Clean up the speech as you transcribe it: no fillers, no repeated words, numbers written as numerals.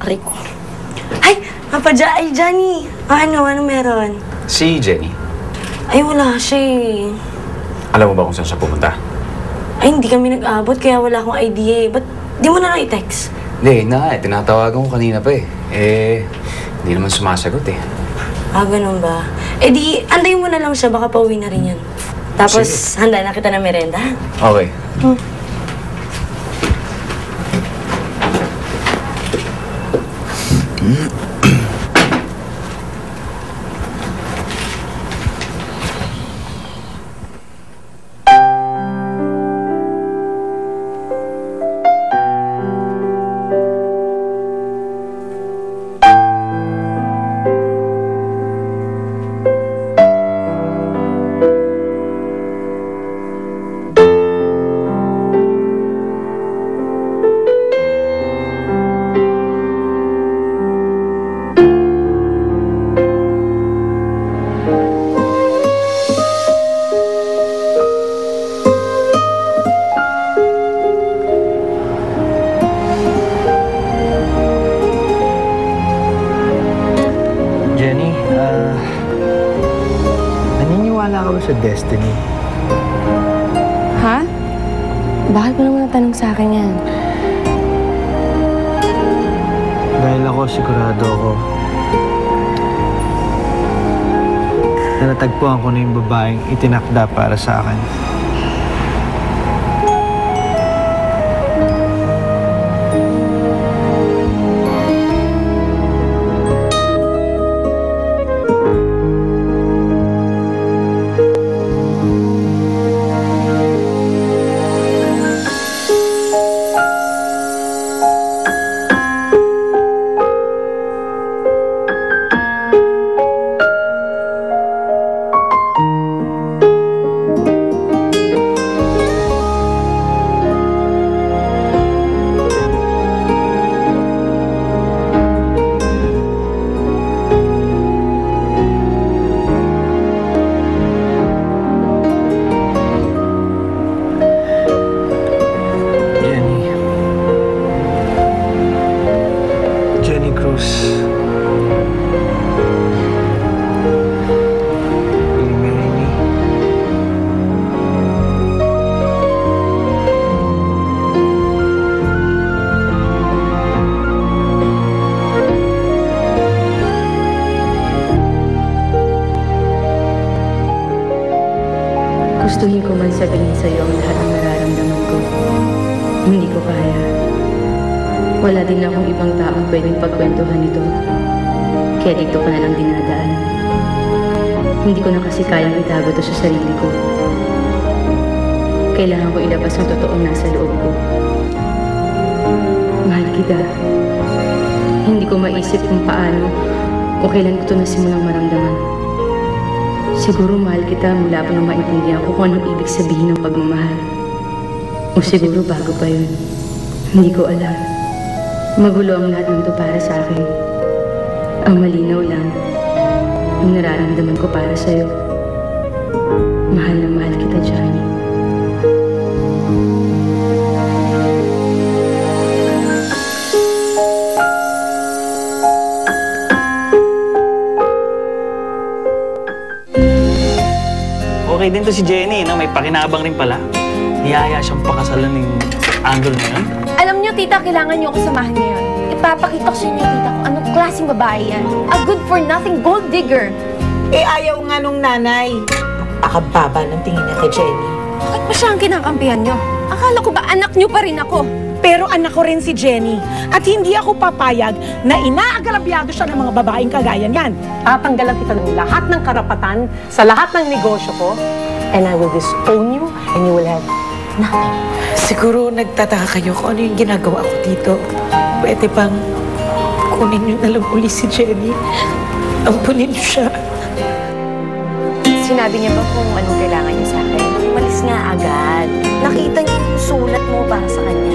Aray ko. Ay! Ay, Johnny! Ano meron? Si Jenny. Ay, wala siya eh. Alam mo ba kung saan siya pumunta? Ay, hindi kami nag-abot kaya wala akong idea eh. Ba't di mo na lang i-text? Hindi na tinatawagan ko kanina pa eh. Hindi naman sumasagot eh. Ah, ganun ba? Eh di, antayin mo na lang siya, baka pauwi na rin yan. Tapos, handa na kita ng merenda. Okay. Jenny, naniniwala ka ba sa destiny? Ha? Bakit mo naman natanong sa akin yan? Dahil ako, sigurado ako na natagpuan ko na yung babaeng itinakda para sa akin. Jenny Cruz. Will you marry me? Gustuhin ko man sabihin sa'yo ang lahat ng nararamdaman ko. Hindi ko kaya. Wala din akong ibang taong pwedeng pagkwentuhan ito. Kaya dito ko na lang dinadaan. Hindi ko na kasi kayang itago to sa sarili ko. Kailangan ko ilabas ang totoong nasa loob ko. Mahal kita. Hindi ko maisip kung paano o kailan ko ito nasimulang maramdaman. Siguro mahal kita mula pa nang maintindihan ko kung anong ibig sabihin ng pagmamahal. O siguro bago pa yun. Hindi ko alam. Magulo ang lahat ng ito para sa akin. Ang malinaw lang, ang nararamdaman ko para sa'yo. Mahal na mahal kita, Johnny. Okay din to si Jenny, no? May pakinabang rin pala. Niyaya siyang pakasalan ng angle na yun. Alam niyo, tita, kailangan niyo ako samahan ngayon. Ipapakita ko sa inyo, tita, kung anong klaseng babae yan. A good-for-nothing gold digger. Eh, ayaw nga nung nanay. Napakababa ng tingin niya kay Jenny. Bakit ba siya ang kinakampihan niyo? Akala ko ba anak niyo pa rin ako? Pero anak ko rin si Jenny. At hindi ako papayag na inaagalabyado siya ng mga babaeng kagaya niyan. Tatanggalan kita ng lahat ng karapatan sa lahat ng negosyo ko. And I will disown you and you will have nothing. Siguro nagtataka kayo kung ano yung ginagawa ko dito. Pwede bang kunin niyo na lang uli si Jenny? Ampunin niyo siya. Sinabi niya ba kung anong kailangan niya sa akin? Umalis nga agad. Nakita niya yung sulat mo para sa kanya.